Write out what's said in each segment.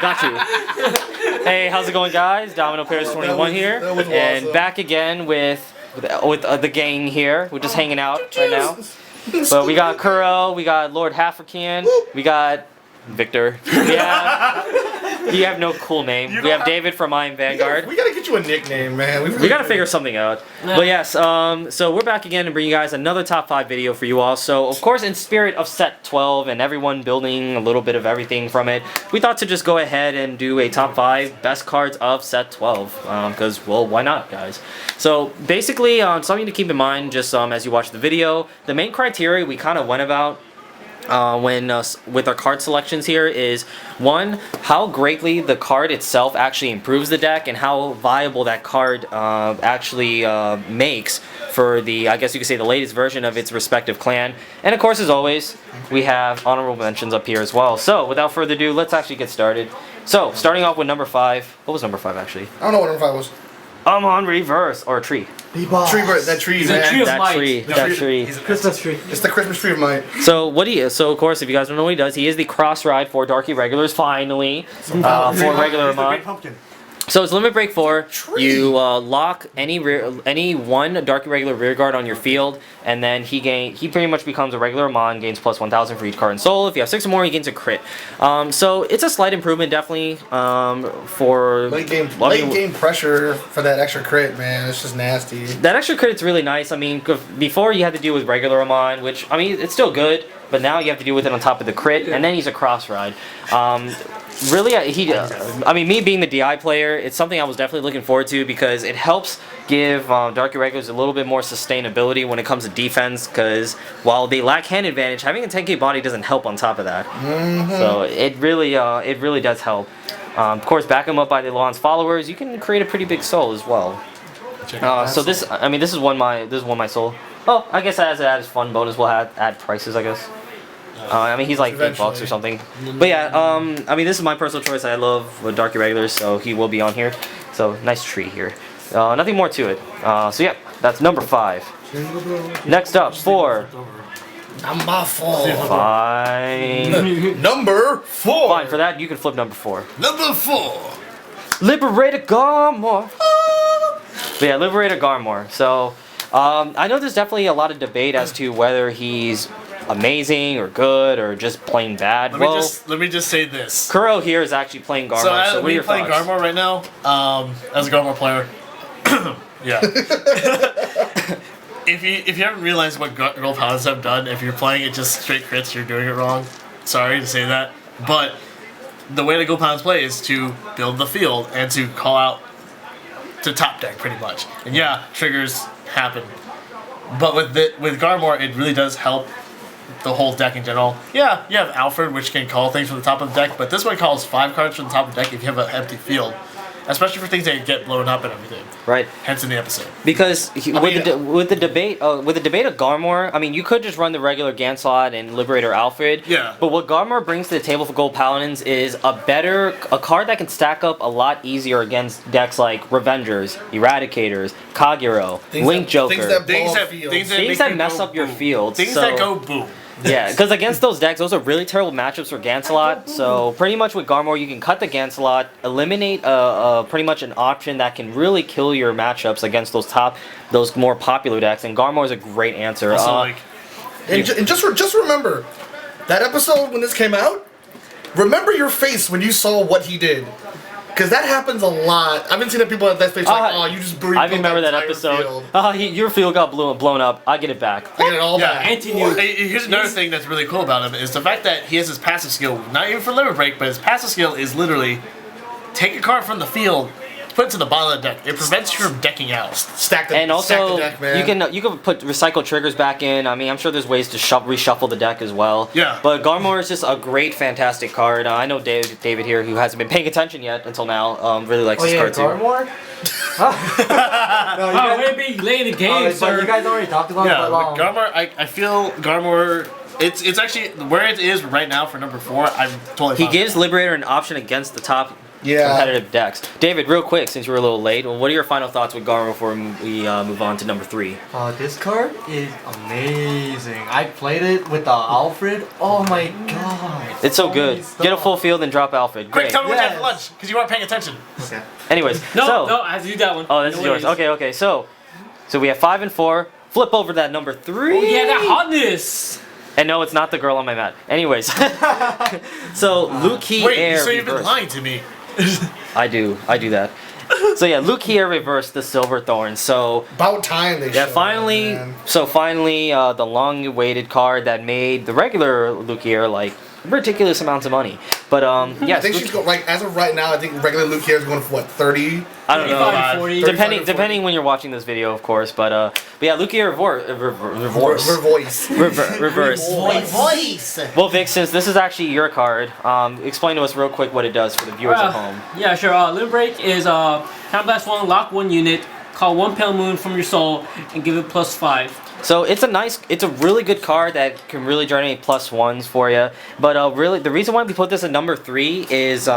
got you. Hey, how's it going, guys? Domino Pairs 21 here, and awesome. Back again with the gang here. We're just hanging out right now. But we got Kuro, we got Lord Hafrican, we got Victor. You have no cool name. We have David from Am Vanguard. We gotta get you a nickname, man. We gotta figure something out. But yes, so we're back again to bring you guys another top 5 video for you all. So of course, in spirit of set 12 and everyone building a little bit of everything from it, we thought to just go ahead and do a top 5 best cards of set 12. Because, well, why not, guys? So basically, something to keep in mind just as you watch the video, the main criteria we kind of went about with our card selections here is, one, how greatly the card itself actually improves the deck and how viable that card actually makes for the, I guess you could say, the latest version of its respective clan. And of course, as always, we have honorable mentions up here as well. So without further ado, let's actually get started. So starting off with number 5. What was number 5 actually? I don't know what number 5 was. Amon reverse, or a tree. Tree, that tree, man. That tree. He's a Christmas tree. It's the Christmas tree of might. So what he is? So of course, if you guys don't know what he does, he is the cross ride for Dark Irregulars. Finally, for regular Amon. So it's limit break 4. You lock any one Dark Irregular rear guard on your field, and then he pretty much becomes a regular Amon, gains plus 1,000 for each card in soul. If you have 6 or more, he gains a crit. So it's a slight improvement, definitely, for late game pressure for that extra crit, man. It's just nasty. That extra crit's really nice. I mean, before you had to deal with regular Amon, which, I mean, it's still good, but now you have to deal with it on top of the crit, and then he's a cross ride. Really, I mean, me being the DI player, it's something I was definitely looking forward to because it helps give Dark Irregulars a little bit more sustainability when it comes to defense, because while they lack hand advantage, having a 10k body doesn't help on top of that. So it really does help. Of course, back him up by the Lawn's followers, you can create a pretty big soul as well. So this is one my soul. Oh, I guess as an fun bonus, we'll add prices, I guess. I mean, he's like $8 or something. But yeah, I mean, this is my personal choice. I love Dark Irregulars, so he will be on here. So nice tree here. Nothing more to it. So yeah, that's number 5. Next up, 4. Number 4. Fine. Number 4. Fine, for that, you can flip number 4. Number 4. Liberator Garmore. But yeah, Liberator Garmore. So, I know there's definitely a lot of debate as to whether he's amazing or good or just plain bad. Let me just say this. Kuro here is actually playing Garmore. So what are your playing thoughts? Garmore right now. As a Garmore player, yeah. If you haven't realized what Girl Paladins have done, if you're playing it just straight crits, you're doing it wrong. Sorry to say that, but the way to Girl Paladins play is to build the field and to call out to top deck pretty much. And yeah, triggers happen, but with Garmore, it really does help the whole deck in general. Yeah, you have Alfred, which can call things from the top of the deck, but this one calls 5 cards from the top of the deck if you have an empty field. Especially for things that get blown up and everything. Right. Hence in the episode. Because with the debate of Garmore, I mean, you could just run the regular Ganslot and Liberator Alfred. Yeah. But what Garmore brings to the table for Gold Paladins is a card that can stack up a lot easier against decks like Revengers, Eradicators, Kagero, Link Joker. Things that mess up your field. Things that go boom. Yeah, because against those decks, those are really terrible matchups for Ganslot. So pretty much with Garmore, you can cut the Ganslot, eliminate pretty much an option that can really kill your matchups against those more popular decks. And Garmore is a great answer. Also, and just remember that episode when this came out. Remember your face when you saw what he did. Because that happens a lot. I've been seeing people at that face like, oh, you just breathed. I remember that episode. Your field got blown up. I get it back. I get it all back. Here's another thing that's really cool about him is the fact that he has his passive skill, not even for Limit Break, but his passive skill is literally take a card from the field, put it to the bottom of the deck. It prevents you from decking out. Stack the deck, man. you can put recycle triggers back in. I mean, I'm sure there's ways to reshuffle the deck as well. Yeah. But Garmore is just a great, fantastic card. I know David here, who hasn't been paying attention yet until now, really likes this card too. Garmore? No, we're being late in the game, sir. You guys already talked about it. Yeah, Garmore. I feel Garmore. It's actually where it is right now for number 4. I'm totally. He gives Liberator an option against the top competitive decks. David, real quick, since you were a little late, what are your final thoughts with Garmore before we move on to number 3? This card is amazing. I played it with the Alfred. Oh my god. It's so good. Get a full field and drop Alfred. Quick, Great. tell me what you had for lunch, because you weren't paying attention. Okay. Anyways, No, I have to do that one. Oh, this is yours. Okay. So we have 5 and 4. Flip over to that number 3. Oh yeah, that hotness. And no, it's not the girl on my mat. Anyways, so Luquier Wait, so you've been reversed. lying to me. I do that. So yeah, Luquier reversed the Silverthorn. So About time they showed finally, that, man. The long-awaited card that made the regular Luquier like ridiculous amounts of money. But I yes, think she's going, as of right now, I think regular Luquier is going for what, 30? I don't know. 35, 40. Depending when you're watching this video, of course. But yeah, Luquier reverse. Voice. Well, Vic, since this is actually your card, explain to us real quick what it does for the viewers at home. Yeah, sure. Limit Break is Count Blast 1, lock 1 unit, call 1 Pale Moon from your soul, and give it +5. So it's a really good card that can really generate +1s for you. But really, the reason why we put this at number 3 is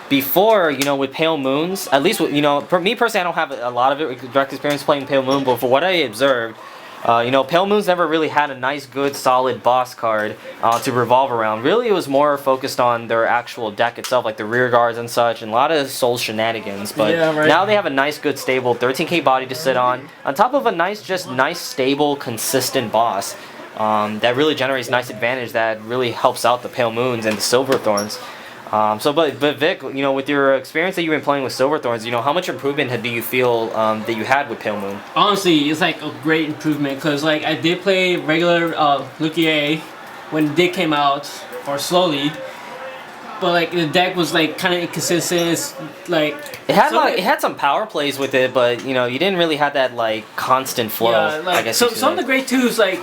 before, with Pale Moons, at least, for me personally, I don't have a lot of it, direct experience playing Pale Moon, but for what I observed, Pale Moons never really had a nice, good, solid boss card to revolve around. Really, it was more focused on their actual deck itself, like the rear guards and such, and a lot of soul shenanigans. But Yeah, right. now they have a nice, good, stable 13k body to sit on top of a nice, stable, consistent boss that really generates nice advantage that really helps out the Pale Moons and the Silverthorns. But Vic, with your experience that you've been playing with Silverthorns, how much improvement do you feel that you had with Pale Moon? Honestly, it's like a great improvement because like I did play regular Luquier when it did came out, or slowly, but like the deck was like kind of inconsistent. It's like It had some power plays with it, but you didn't really have that like constant flow. yeah, like I guess so you could some of say. the great twos like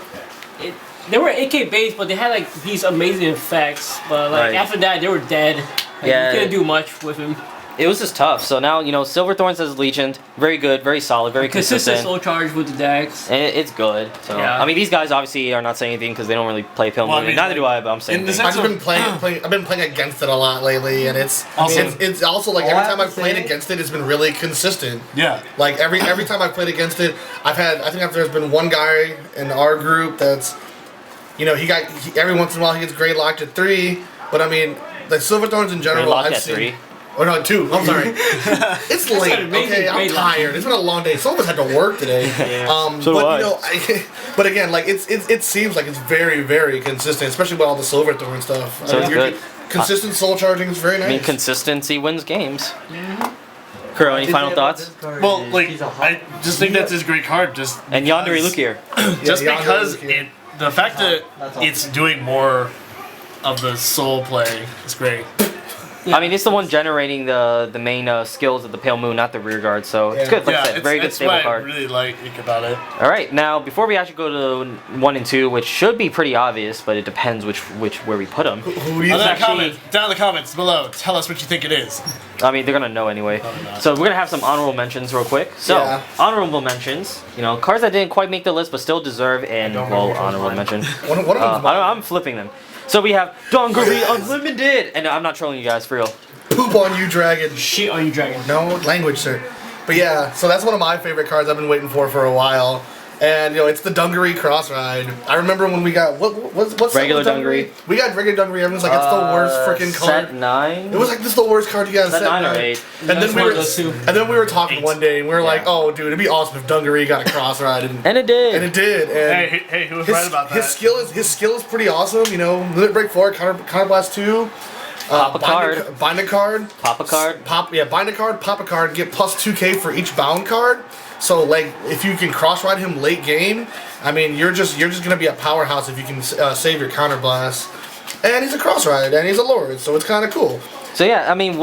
they were AK based, but they had like these amazing effects. But like Right. after that, they were dead. Like, Yeah. you couldn't do much with him. It was just tough. So now Silverthorns as Legend, very good, very solid, very Consistent consistent. soul charge with the decks. And it's good. So Yeah. I mean, these guys obviously are not saying anything because they don't really play Pale Well, I Moon. mean, Neither do I, but I'm saying. in the things. I've just been playing. I've been playing against it a lot lately, and it's also like every time I've played against it, it's been really consistent. Yeah. Like every time I've played against it, I think there's been one guy in our group that's, every once in a while he gets grade locked at 3, but I mean the Silverthorns in general, locked I've at seen. 3. Oh no, 2. I'm sorry. It's late. an amazing Okay, I'm grade lock. tired. It's been a long day. Some of us had to work today. So do but I. but again, like it seems like it's very, very consistent, especially with all the Silverthorn stuff. So it's good. Consistent soul charging is very nice. I mean, consistency wins games. Kuro, any final thoughts? Well, like, I just think that's his great card. Just And Yandere because- Luquier. Just Yeah, because Luquier. the fact that it's doing more of the soul play is great. I mean, it's the one generating the main skills of the Pale Moon, not the rear guard. So it's good. Like I said, very good that's stable what card. I really like about it. All right, now before we actually go to 1 and 2, which should be pretty obvious, but it depends where we put them. Who do you think? Down in the comments below, tell us what you think it is. I mean, they're gonna know anyway. Probably not. So we're gonna have some honorable mentions real quick. So Yeah. honorable mentions, cards that didn't quite make the list but still deserve an honorable mention. One of them's mine. I'm flipping them. So we have Dungaree Unlimited, and I'm not trolling you guys for real. Poop on you, dragon. Shit on you, dragon. No language, sir. But yeah, so that's one of my favorite cards I've been waiting for a while. And it's the Dungaree Cross Ride. I remember when we got what's Regular Dungaree? We got regular Dungaree. Everyone's like, it's the worst freaking card. Set 9. It was like, this is the worst card you guys Set set 9 or nine. 8. And then That's we one were of those two. and then we were talking 8. one day and we were like, Yeah. oh dude, it'd be awesome if Dungaree got a Cross Ride And it did. and it did. And Hey, who was right about that? his skill is pretty awesome. Limit break 4, counter blast 2. Pop a card. Bind a card. Pop a card. Bind a card, pop a card, get plus 2k for each bound card. So like, if you can cross ride him late game, I mean, you're just gonna be a powerhouse if you can save your counter blast. And he's a cross ride, and he's a lord, so it's kind of cool. So yeah, I mean,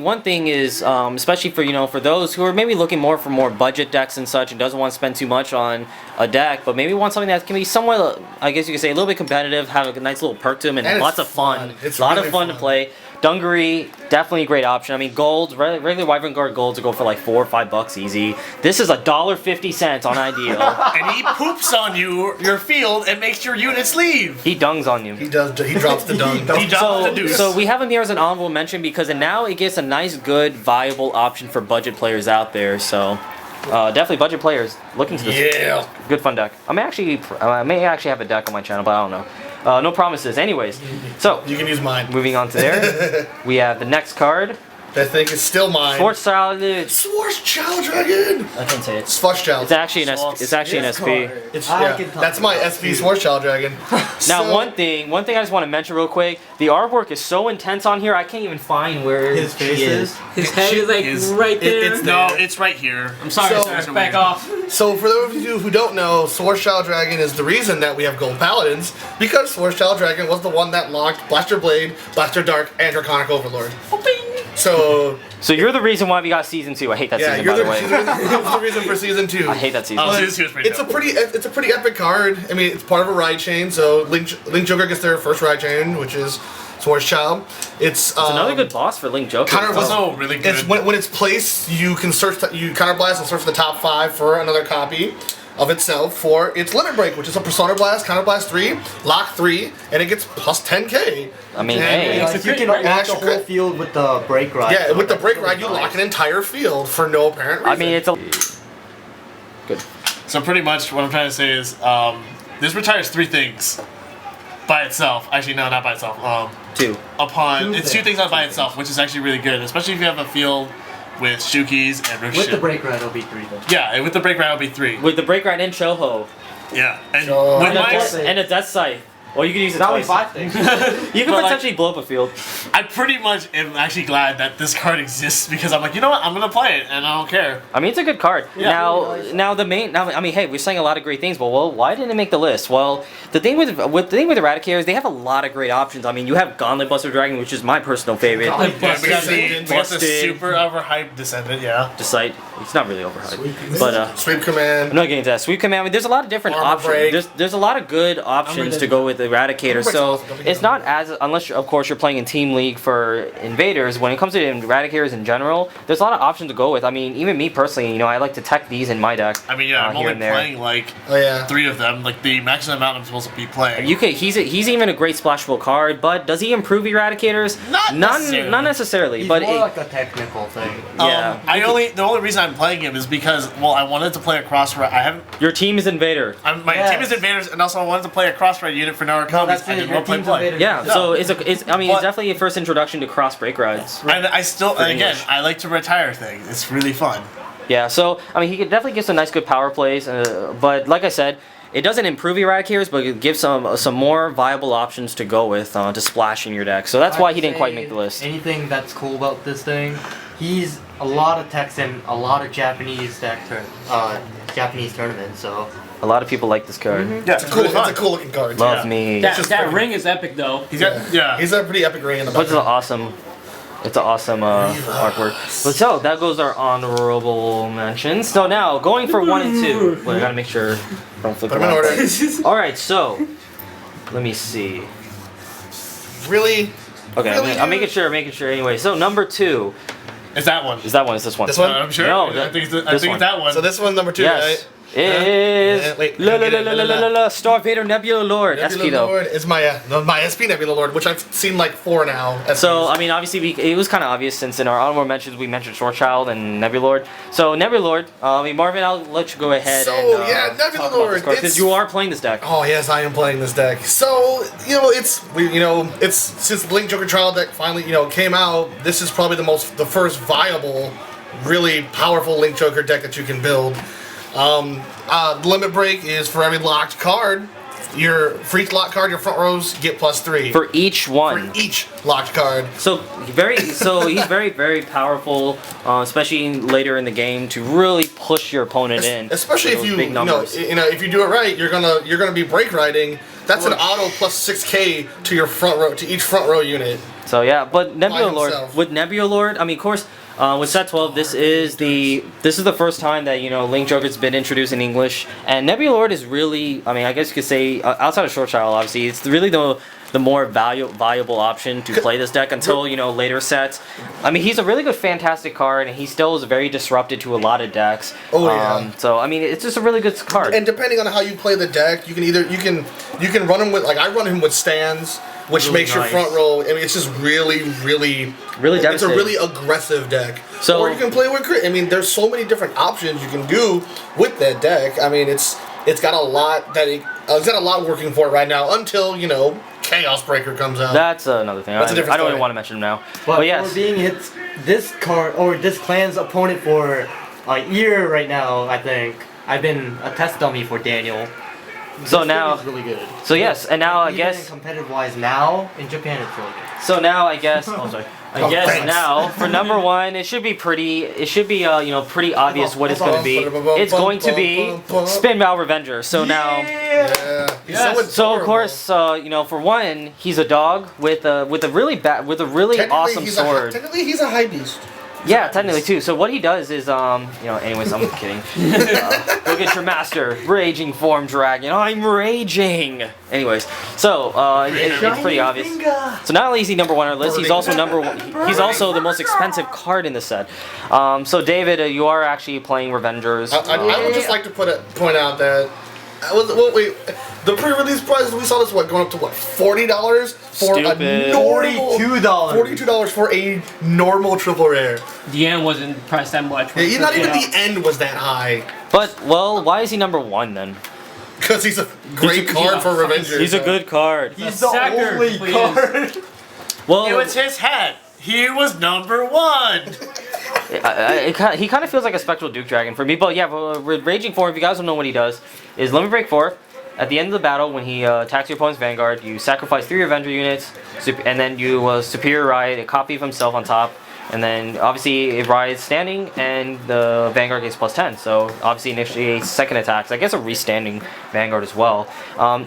one thing is, especially for those who are maybe looking more for more budget decks and such, and doesn't want to spend too much on a deck, but maybe want something that can be somewhat, I guess you could say, a little bit competitive, have a nice little perk to them, and And lots it's of fun. fun. It's a lot really of fun to fun. play. Dungaree, definitely a great option. I mean, golds, regular Am Vanguard golds will go for like $4 or $5 easy. This is $1.50 on Ideal. And he poops on your field, and makes your units leave. He dungs on you. He does. He drops the dung. He drops the deuce. So we have him here as an honorable mention because now it gets a nice, good, viable option for budget players out there. So definitely budget players looking to this. Yeah. Good fun deck. I may actually have a deck on my channel, but I don't know. No promises. Anyways, so You can use mine. moving on to there, we have the next card. That thing is still mine. Schwarzschild. Schwarzschild Dragon. I can say it. Schwarzschild. It's actually an it's actually an SP. It's, I yeah, can talk that's my about SP Schwarzschild Dragon. Now, So- one thing I just want to mention real quick. The artwork is so intense on here. I can't even find where His face she is. His head is like is- right there. it's No, it's right here. I'm sorry, So- sir. Back off. So for those of you who don't know, Schwarzschild Dragon is the reason that we have Gold Paladins, because Schwarzschild Dragon was the one that locked Blaster Blade, Blaster Dark, and Draconic Overlord. So So you're the reason why we got season 2. I hate that yeah, season, you're by the way. the reason for season 2. I hate that season. Oh, this was pretty It's a dope. pretty epic card. I mean, it's part of a ride chain. So Link Joker gets their first ride chain, which is Schwarzschild. It's Another good boss for Link Joker. Counter- It's also really good. It's when it's placed, you can search. You counterblast and search for the top 5 for another copy of itself for its limit break, which is a Persona Blast, Counterblast 3, Lock 3, and it gets plus 10k. I mean, And hey. it's You can an lock the extra whole crit. field with the break ride. Yeah, so with the that's break really ride, you nice. lock an entire field for no apparent reason. I mean, it's a good. So pretty much what I'm trying to say is, this retires 3 things by itself. Actually, no, not by itself. 2. It's 2 things by itself, which is actually really good, especially if you have a field with Shukis and With Ricochet. the break ride, it'll be 3 then. Yeah, with the break round, it'll be 3. With the break right in Choho. Yeah, and So- with And a, my, Death- and a Death Scythe. Well, you can use it That was twice. 5 things. You can But, like- potentially blow up a field. I pretty much am actually glad that this card exists because I'm like, you know what, I'm gonna play it and I don't care. I mean, it's a good card. Yeah. I mean, hey, we're saying a lot of great things, but well, why didn't it make the list? Well, the thing with Eradicators, they have a lot of great options. I mean, you have Gauntlet Buster Dragon, which is my personal favorite. Yeah, we got Descendant. the super overhyped Descendant, yeah. Decide. It's not really overhyped, but Sweep Command. I'm not getting into that. Sweep Command. I mean, there's a lot of different Armor options. break. There's a lot of good options to go with Eradicator. So it's not as unless of course you're playing in Team League for Invaders. When it comes to Eradicators in general, there's a lot of options to go with. I mean, even me personally, you know, I like to tech these in my deck. I mean, yeah, I'm here only and there. playing like Oh yeah. 3 of them, like the maximum amount I'm supposed to be playing. You could. He's even a great splashable card, but does he improve Eradicators? Not necessarily. Not necessarily. He's but more it- like a technical thing. yeah. The only reason I'm playing him is because, well, I wanted to play a cross-ride. Your team is Invader. My Yes. team is Invaders, and also I wanted to play a cross-ride unit for Narukami. that's I it, didn't your want to team's play. Invader. Yeah. No. So it's But- definitely a first introduction to cross break rides. And I still, and again, English. I like to retire things. It's really fun. Yeah, so I mean, he could definitely give some nice, good power plays, but like I said, it doesn't improve Eradicators, but it gives some more viable options to go with to splash in your deck. So that's why he didn't quite make the list. Anything that's cool about this thing, he's a lot of text in a lot of Japanese Japanese tournaments. So A lot of people like this card. Yeah, It's a cool looking card. Love Yeah. me. That, just that pretty- ring is epic though. He's got, yeah. He's a pretty epic ring in the But back. it's an awesome artwork. But so that goes our honorable mentions. So now going for 1 and 2. Wait, I gotta make sure. Don't flip Put them in around. order. All right, so let me see. Really? Okay, Really, I'm dude? making sure. Anyway, so number 2 It's that one. is that one. Is this one? This one? I'm sure. No, I think it's, this one. it's that one. So this one's number 2, Yes. right? Is wait, la la get la it, la la la la Star Vader Nebula Lord SP Nebula though. Lord is my SP Nebula Lord, which I've seen like 4 now. SPs. So I mean, obviously, it was kind of obvious since in our honorable mentions we mentioned Schwarzschild and Nebula Lord. So Nebula Lord, I mean Marvin, I'll let you go ahead. So, and, yeah, Nebula Lord, because it's- you are playing this deck. Oh yes, I am playing this deck. So it's since the Link Joker Trial deck finally came out. This is probably the first viable, really powerful Link Joker deck that you can build. Limit break is for every locked card. For each locked card, your front rows get +3 For each one. for each locked card. So he's very very powerful, especially later in the game to really push your opponent in. Especially with if those you big numbers. if you do it right, you're gonna be break riding. That's an auto +6k to your front row, to each front row unit. So yeah, but Nebula Lord, himself. with Nebula Lord, I mean, of course, with set 12, this is the first time that Link Joker's been introduced in English, and Nebula Lord is really, I mean, I guess you could say outside of Short Child, obviously, it's really the more valuable option to play this deck until, you know, later sets. I mean, he's a really good, fantastic card, and he still is very disrupted to a lot of decks. Oh, yeah. So, I mean, it's just a really good card. And depending on how you play the deck, you can run him with, like, I run him with stands, which Really makes your nice. front row. I mean, it's just really Really It's a devastating. really aggressive deck. So- or you can play with crit. I mean, there's so many different options you can do with that deck. I mean, it's got a lot it's got a lot working for it right now until, you know, Chaos Breaker comes out. That's another thing. That's a different I don't story. even want to mention him now. But But yes. for being this card or this clan's opponent for a year right now, I think I've been a test dummy for Daniel. So This now, thing is really good. so yes, and now I Even guess, competitive wise now in Japan it's really good. so now I guess, oh sorry, I Oh, guess thanks. now for number one, it should be pretty obvious what it's going to be. It's going to be Spin Bow Revenger. So now, Yeah. He's Yes. so of adorable. course, you know, for one, he's a dog with a really Technically, awesome he's sword. Technically, he's a high beast. Yeah, technically too. So what he does is, anyways, I'm kidding. Look at your master, raging form dragon. I'm raging. Anyways, so it's pretty obvious. So not only is he number one on our list, he's also number one. He's also the most expensive card in the set. So David, you are actually playing Revengers. I would just like to point out that the pre-release prices we saw this going up to $40 for Stupid. a normal $42. $42 for a normal triple rare. The end wasn't priced that much. Yeah, not even Yeah. the end was that high But well, why is he number one then? because he's a great card for Revengers. He's a good card. He's the Sacker, only please. card. Well, It was his head. He was number one. he kind of feels like a Spectral Duke Dragon for me. But yeah, with Raging Form, if you guys don't know what he does, is Limit Break 4. At the end of the battle, when he attacks your opponent's Vanguard, you sacrifice 3 Revenger units, and then you Superior Ride a copy of himself on top. And then obviously it rides standing, and the Vanguard gets +10. So obviously initiates second attacks. I guess a restanding Vanguard as well.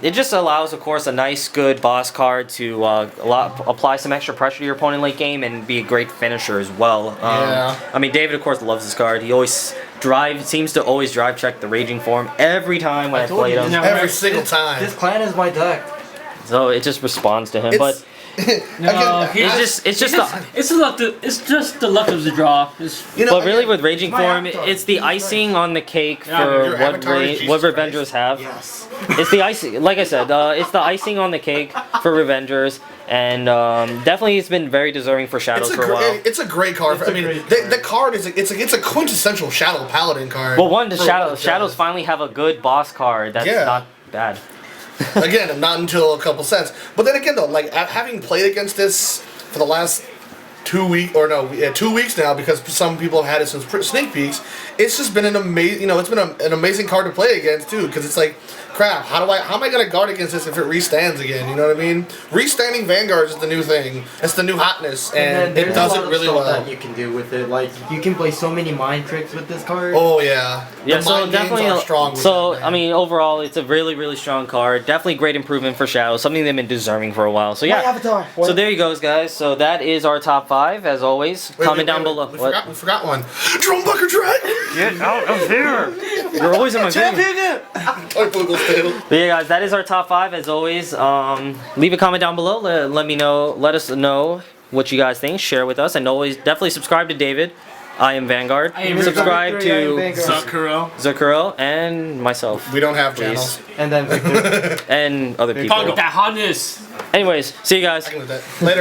It just allows, of course, a nice, good boss card to apply some extra pressure to your opponent late game and be a great finisher as well. Yeah. I mean, David, of course, loves this card. He always seems to always drive check the Raging Form every time when I told played you, him. no. every single time. This clan is my deck. So it just responds to him. It's- But No, Again, it's just the. it's just the luck of the draw. It's, you know, But really, again, with Raging my Form, avatar. it's the Jesus icing on the cake Yeah, for your avatar is what Jesus Revengers have. Yes. It's the icing, like I said, it's the icing on the cake for Revengers, and definitely it's been very deserving for Shadows for a while. it's a great card. It's I a mean, great the card is it's a quintessential Shadow Paladin card. Well, one, the for Shadows. what it Shadows does. finally have a good boss card that's Yeah. not bad. Again, not until a couple sets. But then again, though, like having played against this for the last 2 weeks now, because some people have had it since sneak peeks. It's just been an amazing, it's been an amazing card to play against too, because it's like, crap, how am I gonna guard against this if it restands again? You know what I mean? Restanding Vanguards is the new thing. It's the new hotness, and then it there's does a it lot of really stuff well. that you can do with it. Like you can play so many mind tricks with this card. Oh yeah. Yeah, The so mind games definitely. are strong with So that, I man. mean, overall, it's a really, really strong card. Definitely great improvement for Shadows. Something they've been deserving for a while. So yeah. Avatar. So there you goes, guys. So that is our top 5, as always. Comment down below. We What? forgot one. Drumbucker Dragon. Get out of here! You're always in my video. Or Boogle's tail. But yeah, guys, that is our top 5 as always. Leave a comment down below. Let us know what you guys think. Share with us, and always definitely subscribe to David. I am Vanguard. I am Subscribe Victory, I am to Vanguard. ZuhKuroh. ZuhKuroh and myself We don't have Please. channels. And then Victor. and other people. with that hotness. Anyways, see you guys. I can live that. Later.